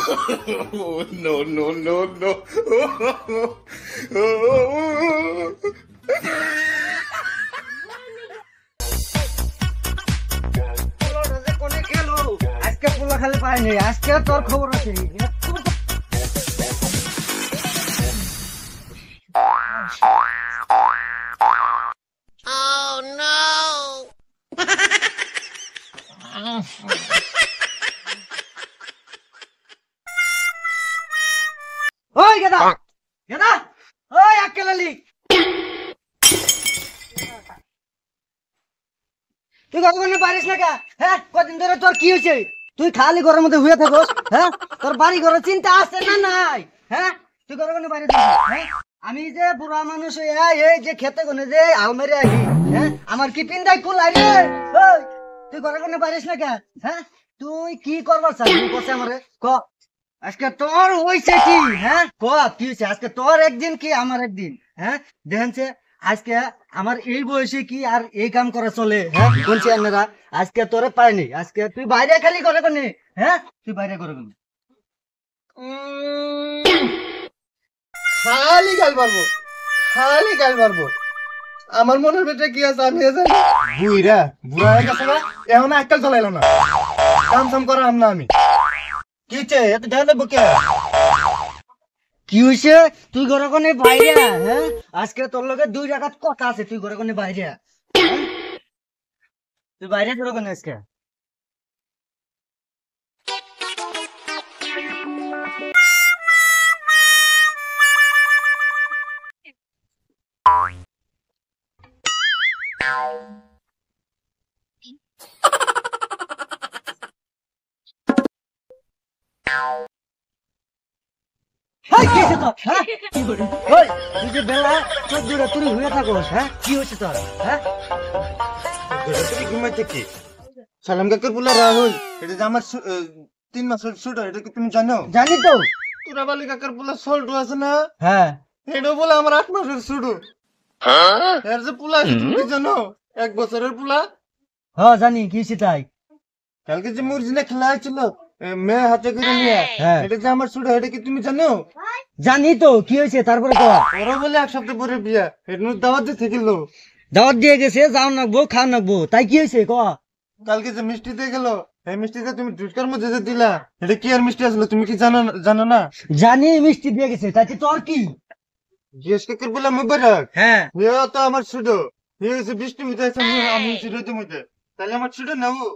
No, no, no, no. কোনে খেলো আজকে পোলা খালি পাইনি আজকে তোর খবর আছে ওই গেদা গেদা ওই আক্কেলালি তুই কতক্ষণে পারিস না কা হ্যাঁ কদিন ধরে তোর কি হয়েছে তুই খালি ঘরের মধ্যে হয়ে থাকোস হ্যাঁ তোর বাড়ি ঘরের চিন্তা আছে না নাই হ্যাঁ তুই কতক্ষণে বাইরে থাকিস হ্যাঁ আমি যে বুড়া মানুষ এই যে খেতে কোনে যে আলমারি আহি হ্যাঁ আমার কি পিন্দাই কুলাই রে ওই তুই কতক্ষণে পারিস না কা হ্যাঁ তুই কি করবার চাস তুই কসে আমারে ক আজকে তোর হইছে কি হ্যাঁ ক কি হইছে আজকে তোর একদিন কি আমার একদিন হ্যাঁ দেখেনছে আজকে আমার এই বয়সে কি আর এই কাম করা চলে হ্যাঁ বলছি আপনারা আজকে তোরে পাইনি আজকে তুই বাইরে খালি করে কোনে হ্যাঁ তুই বাইরে করে কোনে খালি গাল মারবো খালি গাল মারবো আমার মনের ভিতরে কি আছে আমি জানি বুইরা বুড়া হয়ে গেছে না এখন আজকাল চলাইলাম না কাম সাম করা না আমি কি হচ্ছে এত জানে বুকে কি হইছে তুই ঘরে কোনে বাইরে হ্যাঁ আজকে তোর লগে 2 রাকাত কথা আছে তুই ঘরে কোনে বাইরে হ্যাঁ? তুই বাইরে করে কোনে আজকে হাই কি হইছে তোর হ্যাঁ ওই তুই যে বেলা 14 টা তুই হয়ে থাকোস হ্যাঁ কি হইছে তোর হ্যাঁ তুমি ঘুমাইতে কি সালাম কাকুর বলে রাহুল এটা যে আমার 3 মাসের ছোট এটা কি তুমি জানো জানি তো তোরা বালি কাকার বলে ছোট আছে না হ্যাঁ এটা বলে আমার 8 মাসের ছোট এর যে পোলা আছে তুমি কি জানো 1 বছরের পোলা হ্যাঁ জানি কি হইছে তাই কালকে যে মুরজিনা খেলা হয়েছিল মেয়ে হাতে করে নিয়ে হ্যাঁ এটা যে আমার ছোট এটা কি তুমি জানো জানি তো কি হইছে তারপরে ক ওরা বলে 1 সপ্তাহ পরে বিয়া এটা দাওয়াত দিয়ে থেকেলো দাওয়াত দিয়ে গেছে যাও নাকবো খাও নাকবো তাই কি হইছে ক কালকে যে মিষ্টি দিয়ে গেল এই মিষ্টিতে তুমি ঢুকার মধ্যে যে দিলা এটা কি আর মিষ্টি আসলো তুমি কি জানো না জানি মিষ্টি দিয়ে গেছে তাই তোর কি জিএস কাকুর বলে মুবারক হ্যাঁ ইয়া তো আমার ছোট ইয়ে হচ্ছে বৃষ্টি মধ্যে আছে আমি ছোটতে মধ্যে তাহলে আমার ছোট নাও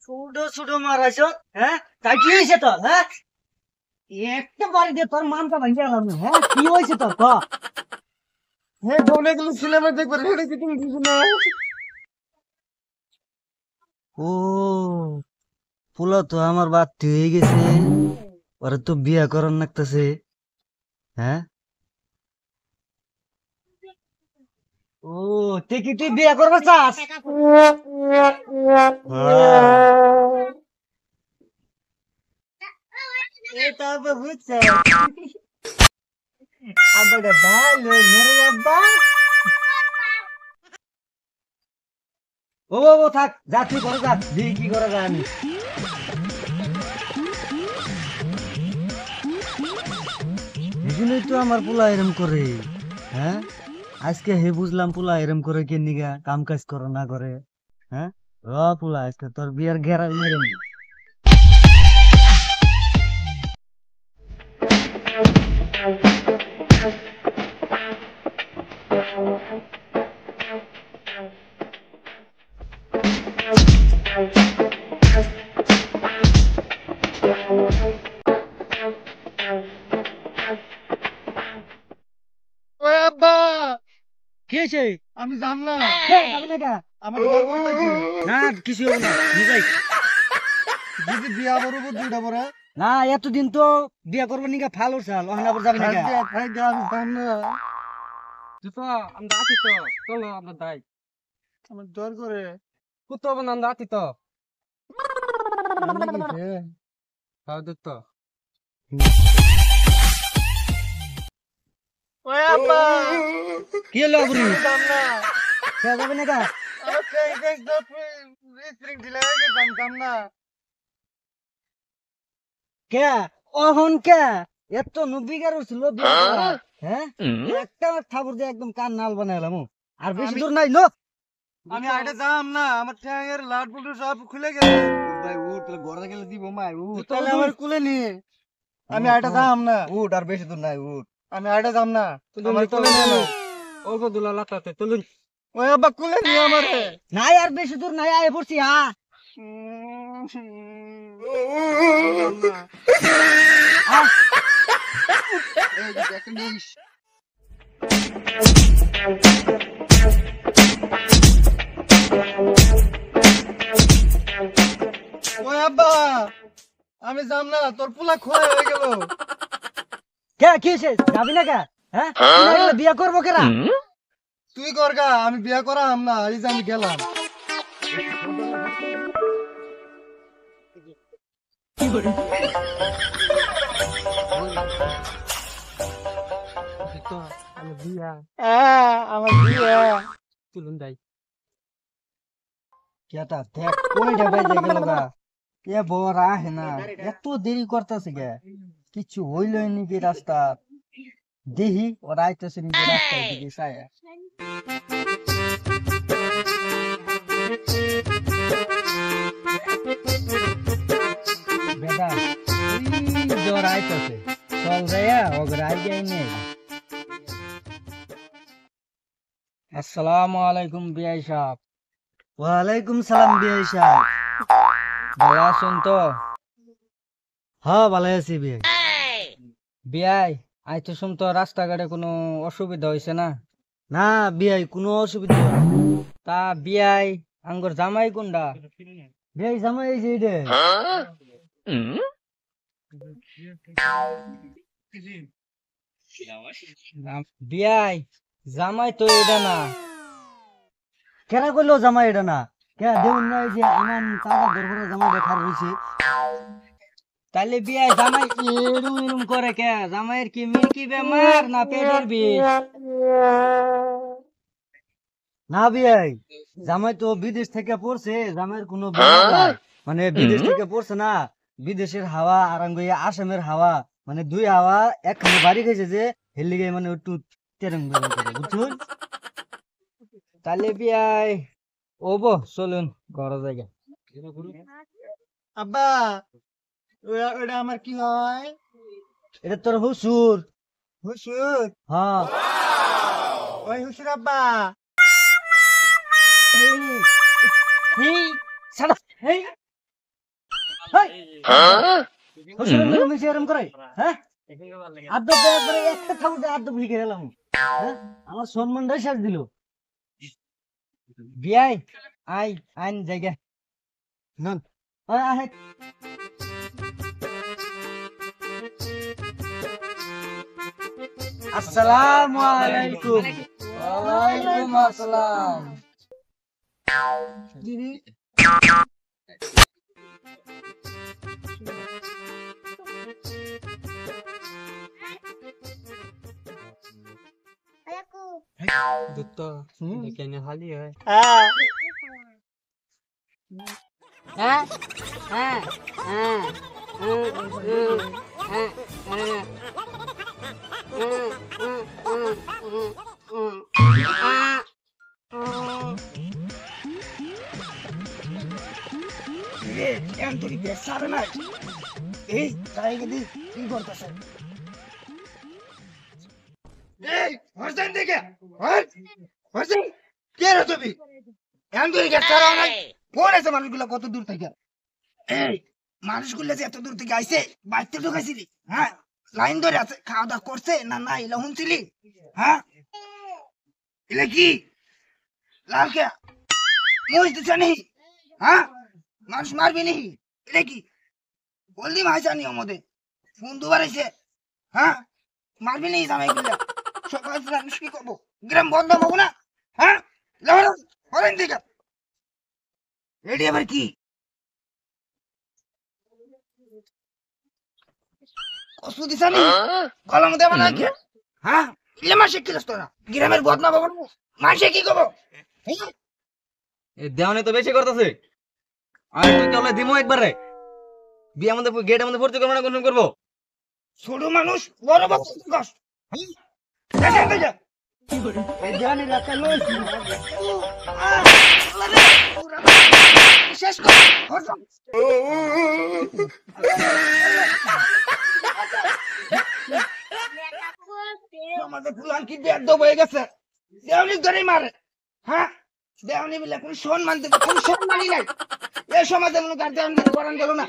ছোট ছোট মারাইছ হ্যাঁ তাই কি হয়েছে তোর হ্যাঁ একটা বাড়ি দিয়ে তোর মানটা ভাঙিয়ে গেলাম হ্যাঁ কি হয়েছে তোর ক হ্যাঁ ধরে গেল সিনেমা দেখবো এটা কি তুমি কিছু না ও পোলা তো আমার বাড়তি হয়ে গেছে ওরা তো বিয়া করার নাকতেছে হ্যাঁ ও তুই কি তুই বিয়া করবার চাস এটা বুঝছে আবার ভালো মেরে আব্বা ও থাক যা তুই করে যা দেখি কি করা যায় আমি এজন্যই তো আমার পোলা এরম করে হ্যাঁ আজকে হে বুঝলাম পোলা এরম করে কে নিগা কাম কাজ করে না করে হ্যাঁ পোলা আজকে তোর বিয়ার ঘেরা মেরে কি হয়েছে আমি জানলাম আমার না কিছু হবে না বুঝাই দিদি বিয়া বড় দুইটা বড় না এতদিন তো বিয়া করবো নিকা ফাল উঠছাল ওখানে আবার যাবি না আমি জানলাম আমরা আছি তো চলো আমরা দাই আমার ডর করে কুতো আমরা আছি তো হ্যাঁ দেখ তো ওই আব্বা কি হলো আবরি জানলাম সে যাবে না কা ওকে দেখ তো রিস্ট্রিক্ট দিলে জানতাম না কে অহন কে এত নবিগার ছিল বিয়া করা, হ্যাঁ একটা ঠাকুর দিয়ে একদম কান নাল বানাইলাম আর বেশি দূর নাই লো আমি আইটা যাম না আমার ঠ্যাঙের লাট বুলু সব খুলে গেছে ভাই উঠ তাহলে ঘরে গেলে দিব মাই উঠ তাহলে আমার কুলে নি আমি আইটা যাম না উঠ আর বেশি দূর নাই উঠ আমি আইটা যাম না আমার কুলে নি না অল্প দুলা লাতাতে তুলুন। ওই আব্বা কুলে নি আমারে নাই আর বেশি দূর নাই আয় পড়ছি হ্যাঁ এই দেখ নিস ওই আব্বা আমি যাম না তোর পোলা খোয়া হয়ে গেল কে কি হয়েছে যাবি না কে হ্যাঁ তুই না গেলে বিয়া করবো কেরা তুই করগা আমি বিয়া করাম না এই যে আমি গেলাম দোস্ত আমার বিয়া আমার বিয়া তুলুন যাই। কেটা দেখ কই ঢাবাই যাই গেল গা এ বড় আহে না এত দেরি করতেছে কে কিছু হইলই নাকি রাস্তা দেহি ওরা আইতেছে নাকি রাস্তার দিকে ছায়া বেটা ওই জ্বর আইতেছে চল যাইয়া ওগরে আইগাই নেই আসসালামু আলাইকুম বিআই সাহেব ওয়ালাইকুম সালাম বিআই সাহেব ভালো আছেন তো হ্যাঁ ভালো আছি বিআই বিআই আই তো শুন তো রাস্তাঘাটে কোনো অসুবিধা হয়েছে না না বিআই কোনো অসুবিধা তা বিআই আঙ্গুর জামাই কোনটা বিআই জামাই এই যে এইডে। বিআই জামাই তো এটা না কেনা করলো জামাই এটা না কে দেউন না এই যে ইমান টাকা দরকারে জামাই দেখার হইছে তাইলে বিয়াই জামাই এরুম এরুম করে কে জামাইয়ের কি মির্কি বেমার না পেটের বিষ না বিয়াই জামাই তো বিদেশ থেকে পড়ছে জামাইয়ের কোনো বেমার নাই। মানে বিদেশ থেকে পড়ছে না বিদেশের হাওয়া আর আসামের হাওয়া মানে দুই হাওয়া একখানে বাড়ি গেছে যে হেলিগে মানে একটু তেরং বেরং করে বুঝছুন তাহলে বিয়াই ওবো চলুন ঘরে জায়গা আব্বা ওটা আমার কি হয় এটা তোর হুসুর হুসুর হ্যাঁ ওই হুসুর আব্বা এই সাড়া এই হেই হুসুর মিশে এরম করে হ্যাঁ আদ্য একবারে একটা থাকুতে আদ্য ভিগে গেলাম হ্যাঁ আমার সম্মানটাই শেষ দিল বিয়াই আই আইন জায়গা নন আহে আসসালামু আলাইকুম ওয়ালাইকুম আসসালাম দিদি দোস্ত কেনে খালি হয় হ্যাঁ হ্যাঁ হ্যাঁ এই তাই কি করতেছে এই হোসেন দেখে হোসেন কে রে তুমি এমন করে গেছ তারা নাই ফোন আছে মানুষগুলো কত দূর থেকে এই মানুষগুলো যে এত দূর থেকে আইছে বাইতে ঢুকাইছিলি হ্যাঁ লাইন ধরে আছে খাওয়া দাওয়া করছে না না এলা শুনছিলি হ্যাঁ এলা কি লাল কে মুই দিছ নি হ্যাঁ মানুষ মারবি নি এলা কি বললি মাইছা নি আমাদের ফোন দুবার আইছে হ্যাঁ মারবি নি জামাই গুলা সকাল মানুষ কি করবো গ্রাম বন্ধ হবো না হ্যাঁ করেন দিকে এটি আবার কি কসু দিছানি গলার মধ্যে আমার নাকি হ্যাঁ ইলে মাসে কি লস্ত না গ্রামের বদনা বাবু মাসে কি করবো এই দেওয়ানি তো বেশি করতেছে আর তুই চলে দিমো একবারে বিয়ে আমাদের গেট আমাদের ভর্তি করবো না কোন করবো ছোট মানুষ বড় বক্স কস শেষ কর আমাদের ফুলান কি দেড় হয়ে গেছে দেওয়ানি ধরেই মারে হ্যাঁ দেওয়ানি বলে কোন সম্মান দেবে কোন সম্মানই নাই এই সমাজের লোক আর দেওয়ানি করান গেল না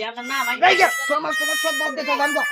সমাজ তোমার সব বাদ দেখে জানবো